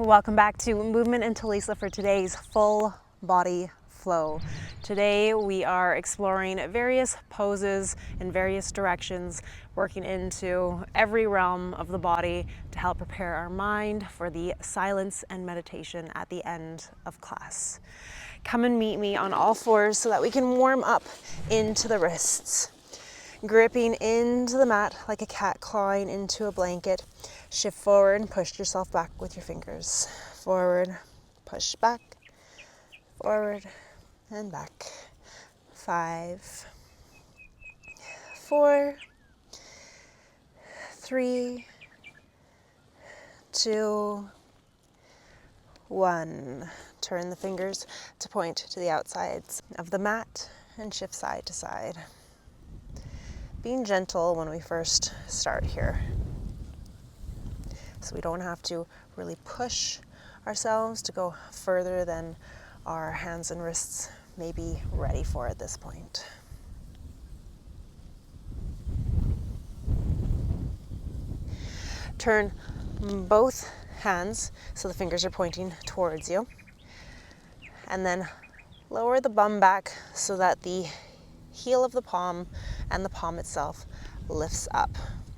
Welcome back to Movement and Talisa for today's full body flow. Today we are exploring various poses in various directions, working into every realm of the body to help prepare our mind for the silence and meditation at the end of class. Come and meet me on all fours so that we can warm up into the wrists. Gripping into the mat like a cat clawing into a blanket. Shift forward and push yourself back with your fingers. Forward, push back, forward and back. 5, 4, 3, 2, 1. Turn the fingers to point to the outsides of the mat and shift side to side. Being gentle when we first start here, so we don't have to really push ourselves to go further than our hands and wrists may be ready for at this point. Turn both hands so the fingers are pointing towards you, and then lower the bum back so that the heel of the palm and the palm itself lifts up.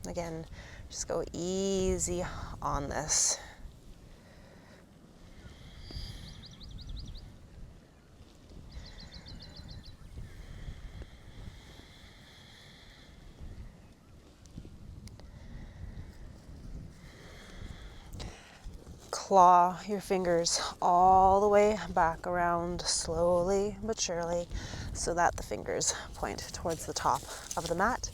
Again, just go easy on this. Claw your fingers all the way back around slowly but surely so that the fingers point towards the top of the mat.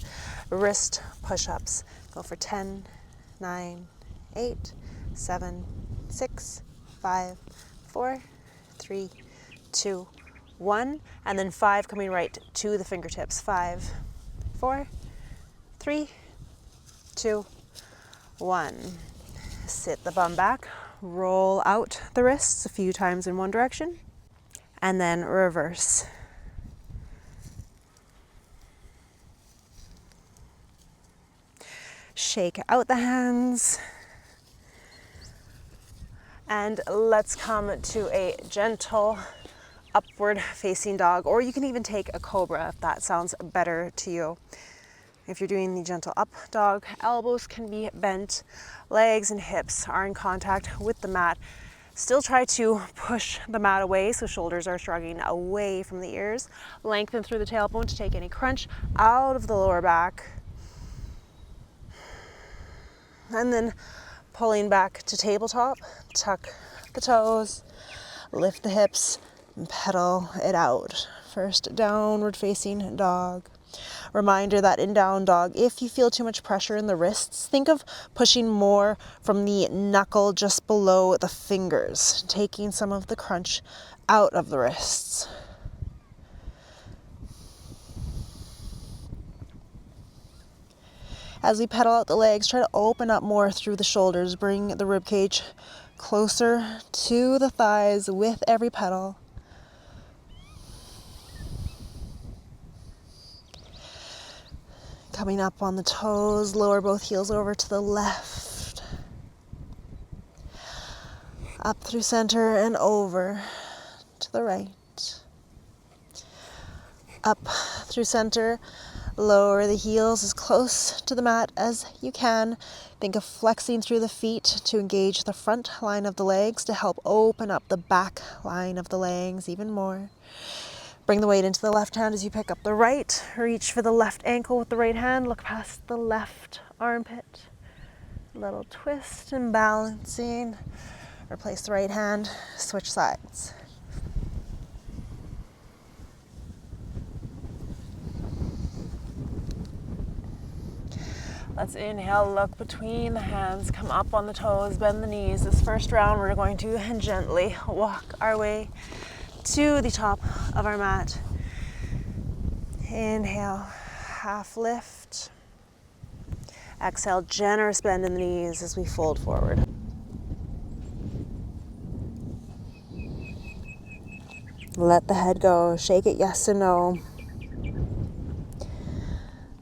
Wrist push-ups. Go for 10, 9, 8, 7, 6, 5, 4, 3, 2, 1. And then 5 coming right to the fingertips. 5, 4, 3, 2, 1. Sit the bum back. Roll out the wrists a few times in one direction, and then reverse. Shake out the hands, and let's come to a gentle upward facing dog, or you can even take a cobra if that sounds better to you. If you're doing the gentle up dog, elbows can be bent, legs and hips are in contact with the mat. Still try to push the mat away so shoulders are shrugging away from the ears. Lengthen through the tailbone to take any crunch out of the lower back. And then pulling back to tabletop, tuck the toes, lift the hips, and pedal it out. First downward facing dog. Reminder that in down dog, if you feel too much pressure in the wrists, think of pushing more from the knuckle just below the fingers, taking some of the crunch out of the wrists. As we pedal out the legs, try to open up more through the shoulders. Bring the rib cage closer to the thighs with every pedal. Coming up on the toes, lower both heels over to the left. Up through center and over to the right. Up through center. Lower the heels as close to the mat as you can. Think of flexing through the feet to engage the front line of the legs to help open up the back line of the legs even more. Bring the weight into the left hand as you pick up the right. Reach for the left ankle with the right hand. Look past the left armpit. Little twist and balancing. Replace the right hand. Switch sides. Let's inhale, look between the hands, come up on the toes, bend the knees. This first round, we're going to gently walk our way to the top of our mat. Inhale, half lift. Exhale, generous bend in the knees as we fold forward. Let the head go, shake it yes and no.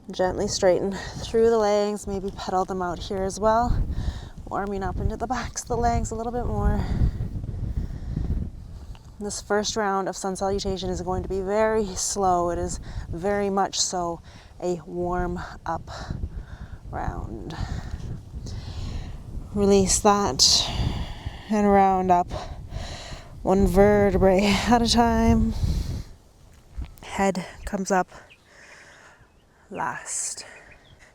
Gently straighten through the legs, maybe pedal them out here as well. Warming up into the backs of the legs a little bit more. This first round of sun salutation is going to be very slow. It is very much so a warm up round. Release that and round up one vertebrae at a time. Head comes up last.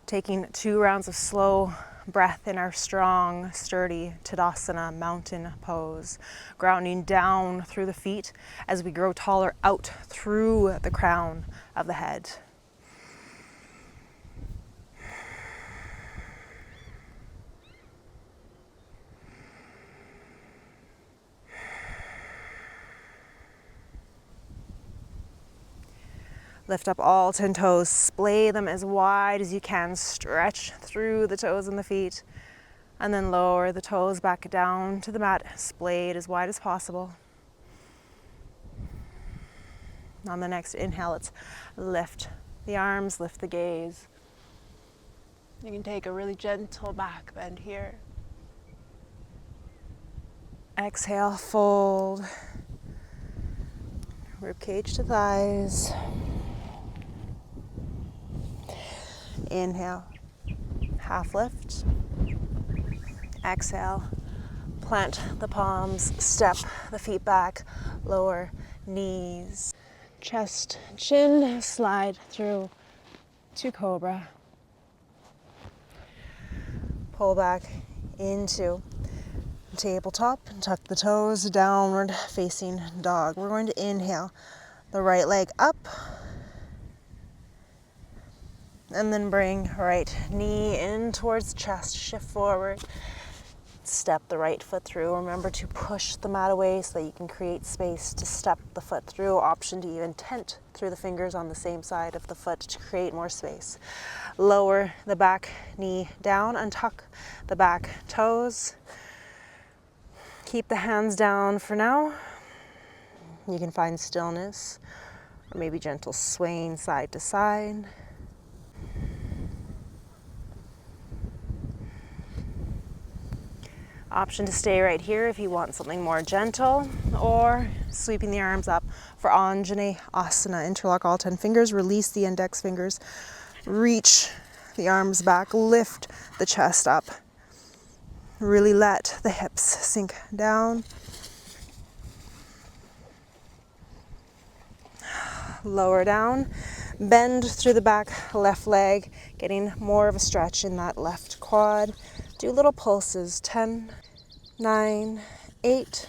Taking 2 rounds of slow breath in our strong, sturdy Tadasana mountain pose. Grounding down through the feet as we grow taller out through the crown of the head. Lift up all 10 toes, splay them as wide as you can, stretch through the toes and the feet, and then lower the toes back down to the mat, splayed as wide as possible. On the next inhale, let's lift the arms, lift the gaze. You can take a really gentle back bend here. Exhale, fold. Ribcage to thighs. Inhale, half lift. Exhale, plant the palms, step the feet back, lower knees. Chest, chin, slide through to cobra. Pull back into tabletop and tuck the toes, downward facing dog. We're going to inhale the right leg up and then bring right knee in towards chest, shift forward. Step the right foot through. Remember to push the mat away so that you can create space to step the foot through. Option to even tent through the fingers on the same side of the foot to create more space. Lower the back knee down, untuck the back toes. Keep the hands down for now. You can find stillness or maybe gentle swaying side to side. Option to stay right here if you want something more gentle, or sweeping the arms up for Anjane Asana. Interlock all 10 fingers, release the index fingers, reach the arms back, lift the chest up. Really let the hips sink down. Lower down, bend through the back left leg, getting more of a stretch in that left quad. Do little pulses, 10, 9, 8,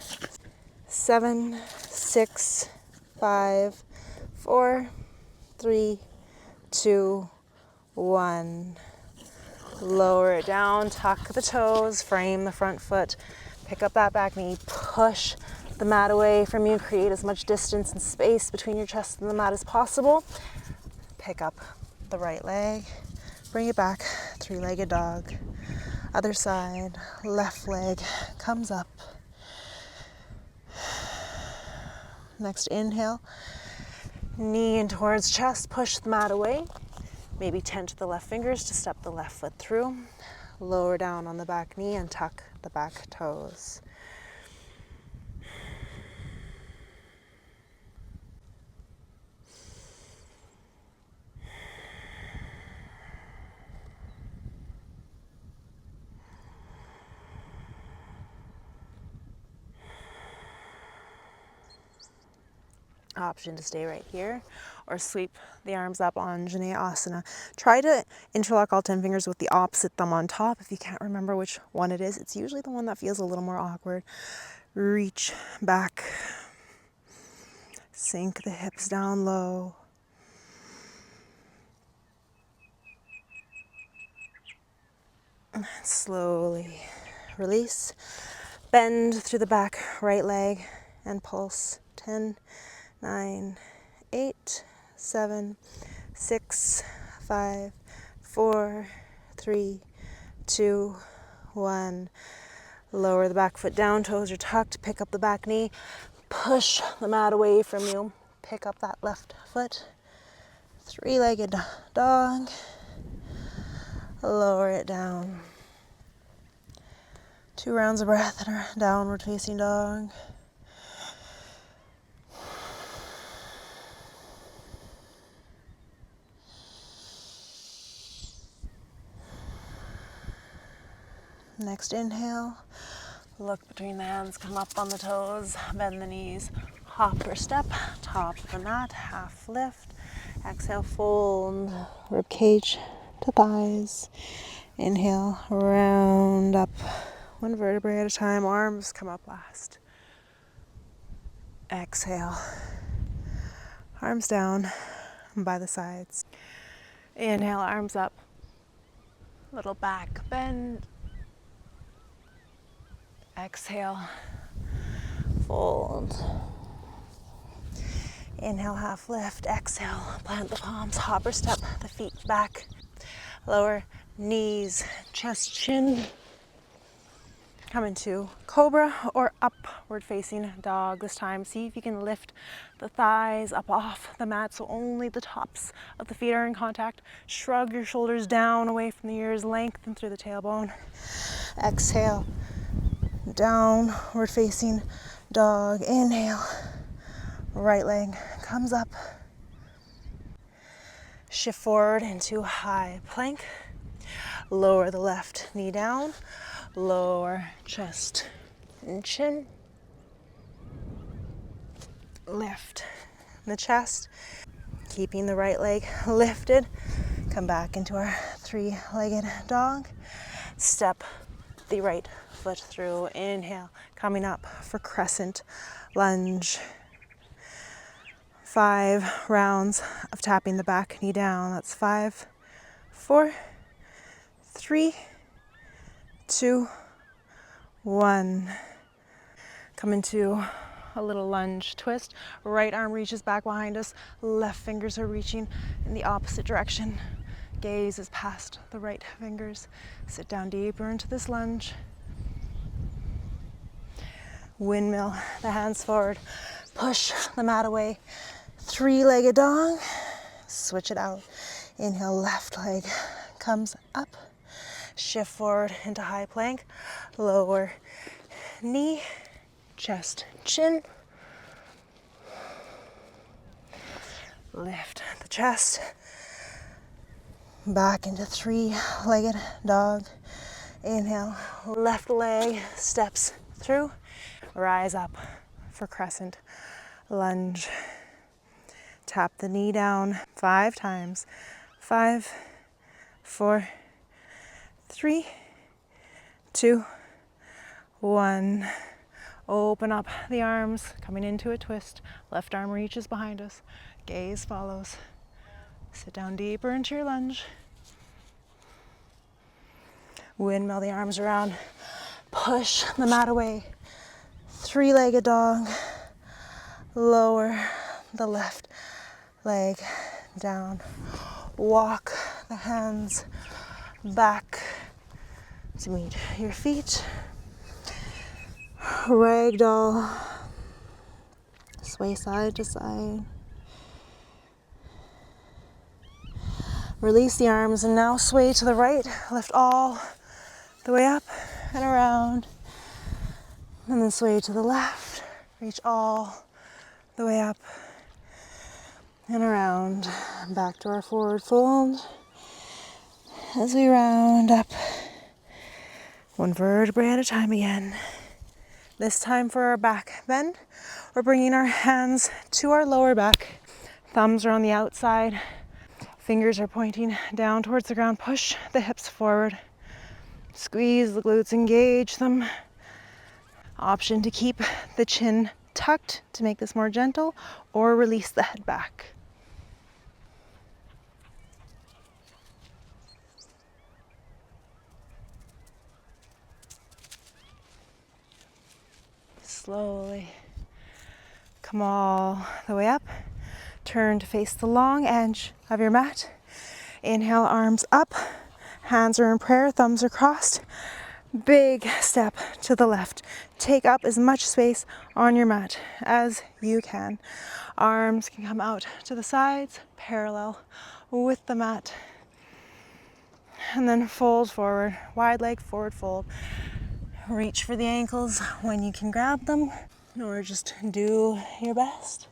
7, 6, 5, 4, 3, 2, 1. Lower it down, tuck the toes, frame the front foot, pick up that back knee, push the mat away from you, create as much distance and space between your chest and the mat as possible. Pick up the right leg, bring it back, three-legged dog. Other side, left leg comes up. Next inhale, knee in towards chest, push the mat away. Maybe tent the left fingers to step the left foot through. Lower down on the back knee and tuck the back toes. Option to stay right here or sweep the arms up on Anjane Asana. Try to interlock all 10 fingers with the opposite thumb on top. If you can't remember which one it is, it's usually the one that feels a little more awkward. Reach back. Sink the hips down low. Slowly release. Bend through the back right leg and pulse. 10, 9, 8, 7, 6, 5, 4, 3, 2, 1. Lower the back foot down, toes are tucked, pick up the back knee, push the mat away from you, pick up that left foot, three-legged dog, lower it down. 2 rounds of breath in our downward facing dog. Next inhale, look between the hands, come up on the toes, bend the knees, hop or step, top of the mat, half lift. Exhale, fold rib cage to thighs. Inhale, round up, 1 vertebrae at a time, arms come up last. Exhale, arms down by the sides. Inhale, arms up, little back bend. Exhale, fold. Inhale, half lift. Exhale, plant the palms, hop or step the feet back. Lower knees, chest, chin. Come into cobra or upward facing dog this time. See if you can lift the thighs up off the mat so only the tops of the feet are in contact. Shrug your shoulders down away from the ears, lengthen through the tailbone. Exhale, downward facing dog. Inhale, right leg comes up. Shift forward into high plank. Lower the left knee down. Lower chest and chin. Lift the chest. Keeping the right leg lifted. Come back into our 3-legged dog. Step the right foot through. Inhale, coming up for crescent lunge. 5 rounds of tapping the back knee down. That's 5, 4, 3, 2, 1. Come into a little lunge twist. Right arm reaches back behind us. Left fingers are reaching in the opposite direction. Gaze is past the right fingers. Sit down deeper into this lunge. Windmill the hands forward. Push the mat away. 3-legged dog. Switch it out. Inhale, left leg comes up. Shift forward into high plank. Lower knee, chest, chin. Lift the chest. Back into 3-legged dog. Inhale, left leg steps through. Rise up for crescent lunge. Tap the knee down 5 times. 5, 4, 3, 2, 1. Open up the arms, coming into a twist. Left arm reaches behind us. Gaze follows. Sit down deeper into your lunge. Windmill the arms around. Push the mat away. 3-legged dog. Lower the left leg down. Walk the hands back to meet your feet. Ragdoll. Sway side to side. Release the arms and now sway to the right. Lift all the way up and around. And then sway to the left. Reach all the way up and around. Back to our forward fold. As we round up 1 vertebrae at a time again. This time for our back bend, we're bringing our hands to our lower back. Thumbs are on the outside. Fingers are pointing down towards the ground. Push the hips forward. Squeeze the glutes, engage them. Option to keep the chin tucked to make this more gentle, or release the head back. Slowly come all the way up. Turn to face the long edge of your mat. Inhale, arms up. Hands are in prayer, thumbs are crossed. Big step to the left. Take up as much space on your mat as you can. Arms can come out to the sides, parallel with the mat. And then fold forward, wide leg forward fold. Reach for the ankles when you can grab them, or just do your best.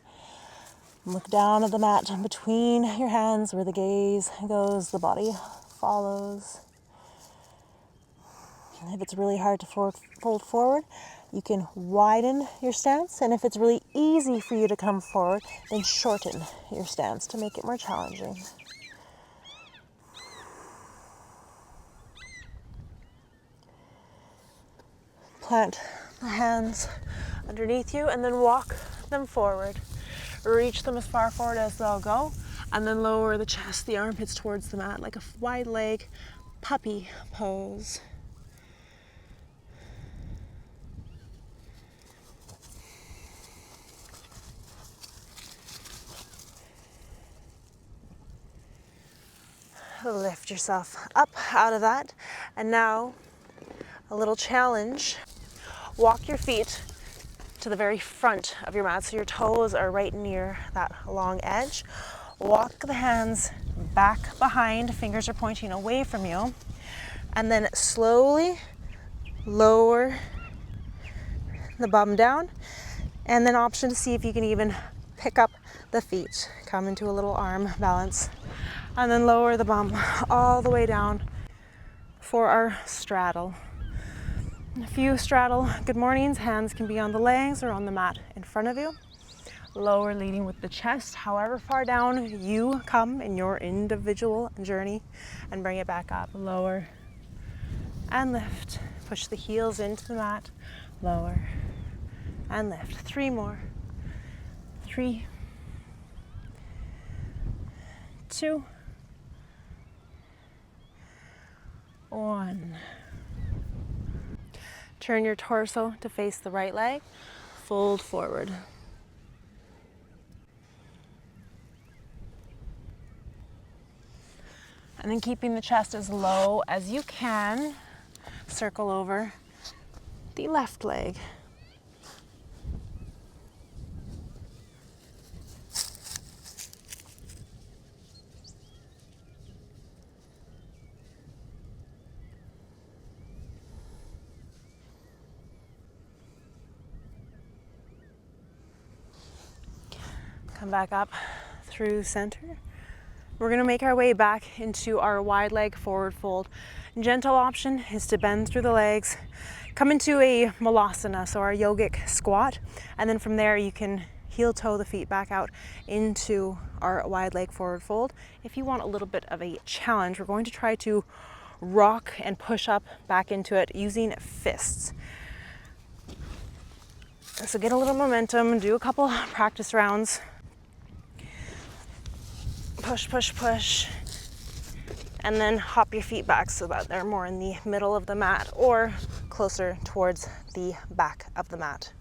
Look down at the mat between your hands where the gaze goes, the body follows. If it's really hard to fold forward, you can widen your stance. And if it's really easy for you to come forward, then shorten your stance to make it more challenging. Plant the hands underneath you and then walk them forward. Reach them as far forward as they'll go, and then lower the chest, the armpits towards the mat like a wide leg puppy pose. Lift yourself up out of that, and now a little challenge. Walk your feet to the very front of your mat so your toes are right near that long edge. Walk the hands back behind, fingers are pointing away from you, and then slowly lower the bum down, and then option to see if you can even pick up the feet. Come into a little arm balance, and then lower the bum all the way down for our straddle. If you straddle good mornings, hands can be on the legs or on the mat in front of you. Lower, leading with the chest, however far down you come in your individual journey, and bring it back up. Lower and lift. Push the heels into the mat. Lower and lift. 3 more. 3, 2, 1. Turn your torso to face the right leg. Fold forward. And then keeping the chest as low as you can, circle over the left leg. Come back up through center. We're going to make our way back into our wide leg forward fold. Gentle option is to bend through the legs, come into a malasana, so our yogic squat, and then from there you can heel toe the feet back out into our wide leg forward fold. If you want a little bit of a challenge, we're going to try to rock and push up back into it using fists. So get a little momentum, do a couple practice rounds. Push, push, push, and then hop your feet back so that they're more in the middle of the mat or closer towards the back of the mat.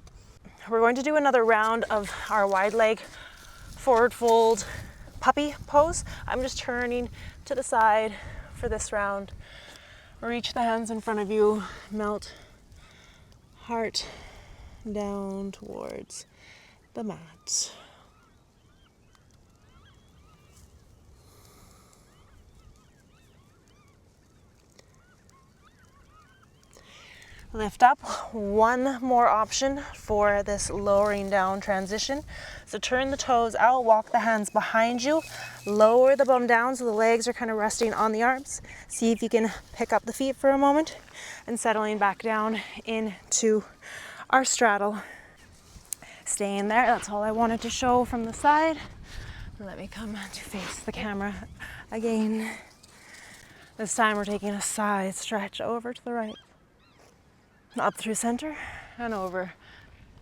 We're going to do another round of our wide leg forward fold puppy pose. I'm just turning to the side for this round. Reach the hands in front of you, melt heart down towards the mat. Lift up. One more option for this lowering down transition. So turn the toes out, walk the hands behind you, lower the bum down so the legs are kind of resting on the arms. See if you can pick up the feet for a moment and settling back down into our straddle. Staying there, that's all I wanted to show from the side. Let me come to face the camera again. This time we're taking a side stretch over to the right. Up through center and over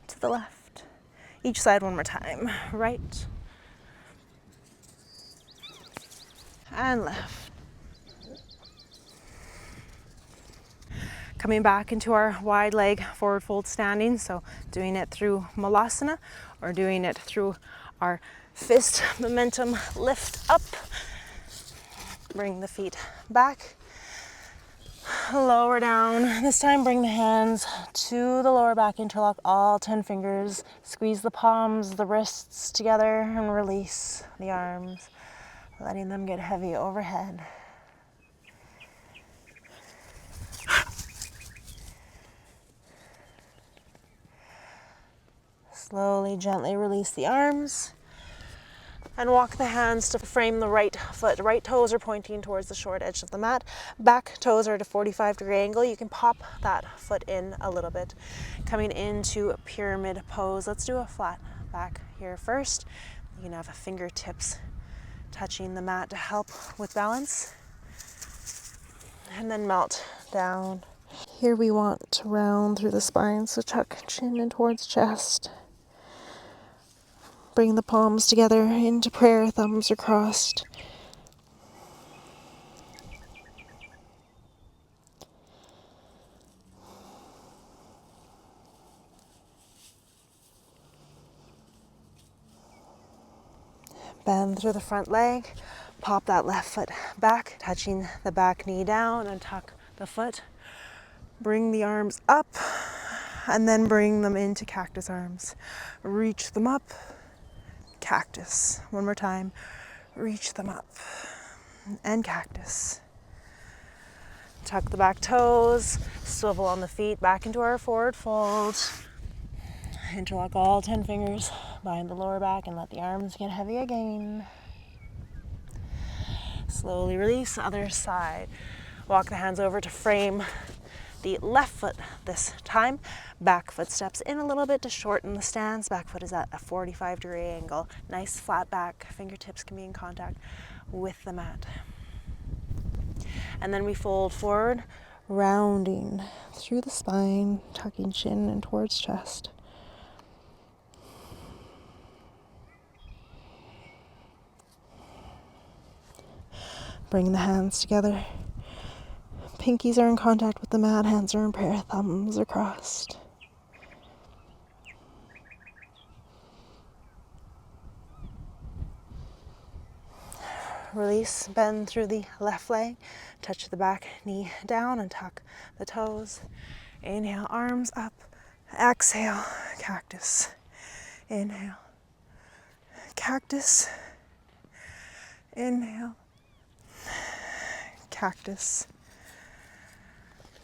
to the left. Each side one more time. Right and left. Coming back into our wide leg forward fold standing. So doing it through malasana or doing it through our fist momentum lift up. Bring the feet back. Lower down. This time bring the hands to the lower back interlock, all 10 fingers. Squeeze the palms, the wrists together and release the arms, letting them get heavy overhead. Slowly, gently release the arms and walk the hands to frame the right foot. Right toes are pointing towards the short edge of the mat. Back toes are at a 45-degree angle. You can pop that foot in a little bit. Coming into a pyramid pose. Let's do a flat back here first. You can have fingertips touching the mat to help with balance. And then melt down. Here we want to round through the spine, so tuck chin in towards chest. Bring the palms together into prayer, thumbs are crossed. Bend through the front leg, pop that left foot back, touching the back knee down and tuck the foot. Bring the arms up and then bring them into cactus arms. Reach them up, cactus. One more time, reach them up and cactus. Tuck the back toes, swivel on the feet back into our forward fold. Interlock all 10 fingers behind the lower back and let the arms get heavy again. Slowly release, other side. Walk the hands over to frame the left foot this time. Back foot steps in a little bit to shorten the stance. Back foot is at a 45-degree angle. Nice flat back, fingertips can be in contact with the mat. And then we fold forward, rounding through the spine, tucking chin in towards chest. Bring the hands together. Pinkies are in contact with the mat, hands are in prayer, thumbs are crossed. Release, bend through the left leg, touch the back knee down and tuck the toes. Inhale, arms up. Exhale, cactus. Inhale, cactus. Inhale, cactus.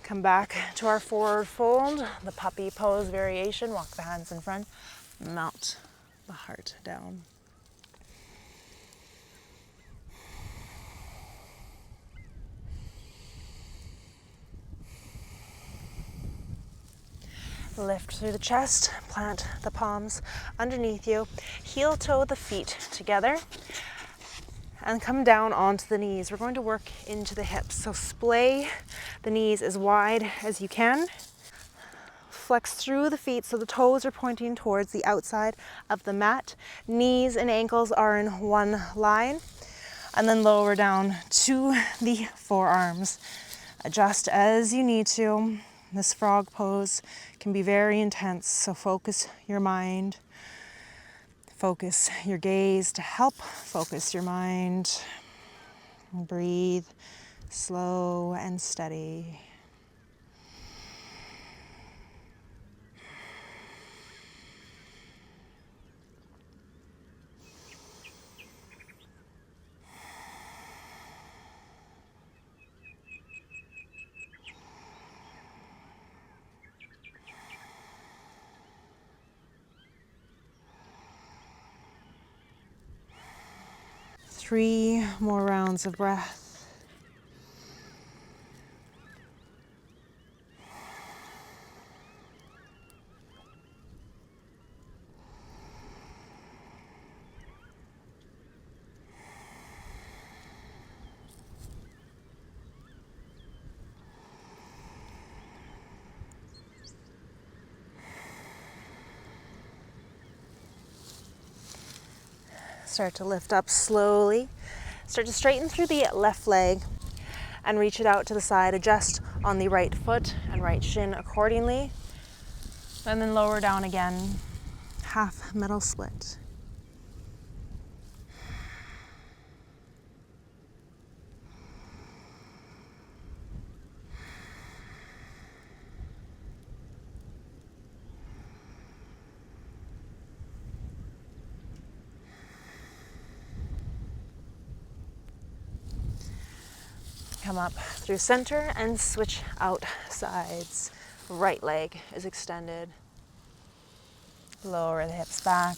Come back to our forward fold, the puppy pose variation. Walk the hands in front, melt the heart down. Lift through the chest, plant the palms underneath you, heel toe the feet together, and come down onto the knees. We're going to work into the hips. So splay the knees as wide as you can. Flex through the feet so the toes are pointing towards the outside of the mat. Knees and ankles are in one line. And then lower down to the forearms. Adjust as you need to. This frog pose can be very intense, so focus your mind. Focus your gaze to help focus your mind. Breathe slow and steady. Three more rounds of breath. Start to lift up slowly. Start to straighten through the left leg and reach it out to the side. Adjust on the right foot and right shin accordingly. And then lower down again. Half middle split. Come up through center and switch out sides. Right leg is extended. Lower the hips back.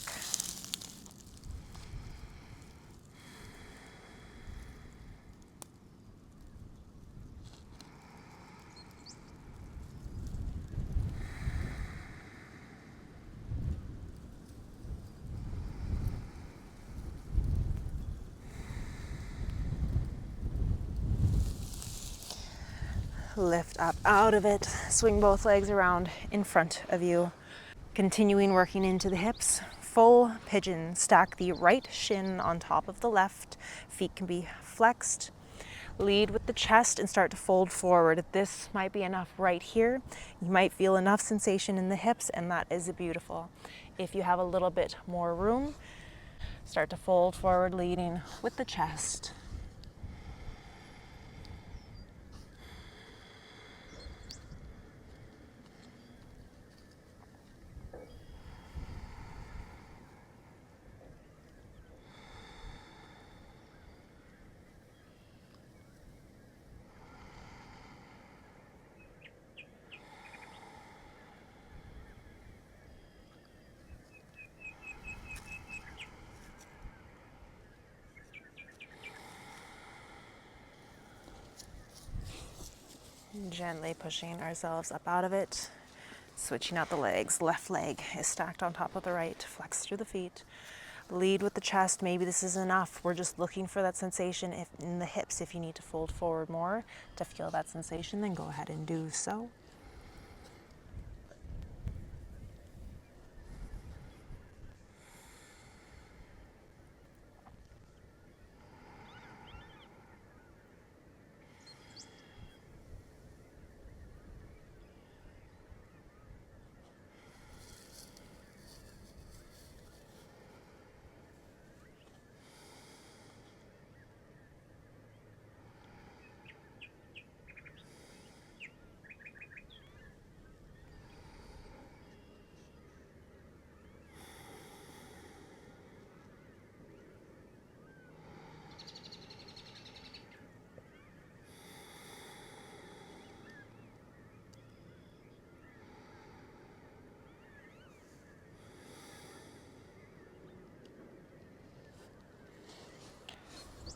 Lift up out of it. Swing both legs around in front of you. Continuing working into the hips. Full pigeon. Stack the right shin on top of the left. Feet can be flexed. Lead with the chest and start to fold forward. This might be enough right here. You might feel enough sensation in the hips, and that is beautiful. If you have a little bit more room, start to fold forward, leading with the chest. Gently pushing ourselves up out of it. Switching out the legs. Left leg is stacked on top of the right. Flex through the feet. Lead with the chest. Maybe this is enough. We're just looking for that sensation in the hips. If you need to fold forward more to feel that sensation, then go ahead and do so.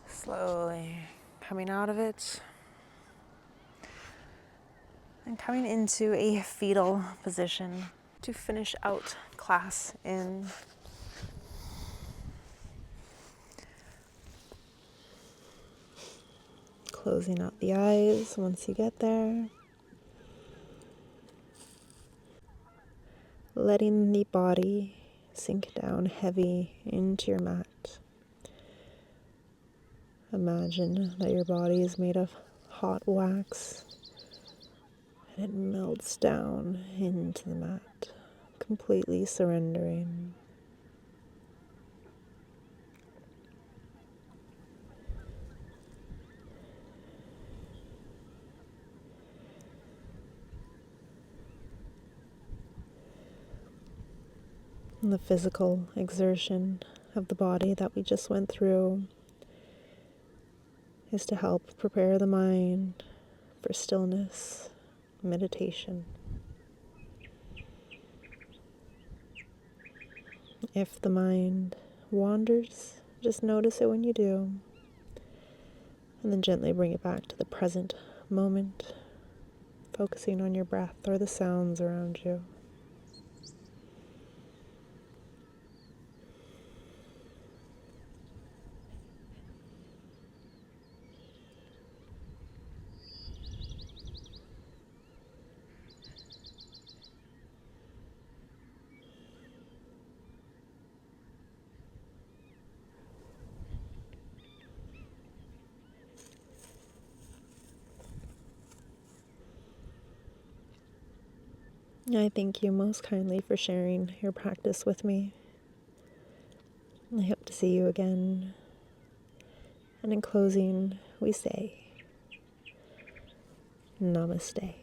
Slowly coming out of it and coming into a fetal position to finish out class in. Closing out the eyes once you get there. Letting the body sink down heavy into your mat. Imagine that your body is made of hot wax and it melts down into the mat, completely surrendering. And the physical exertion of the body that we just went through is to help prepare the mind for stillness, meditation. If the mind wanders, just notice it when you do, and then gently bring it back to the present moment, focusing on your breath or the sounds around you. I thank you most kindly for sharing your practice with me. I hope to see you again. And in closing, we say, Namaste.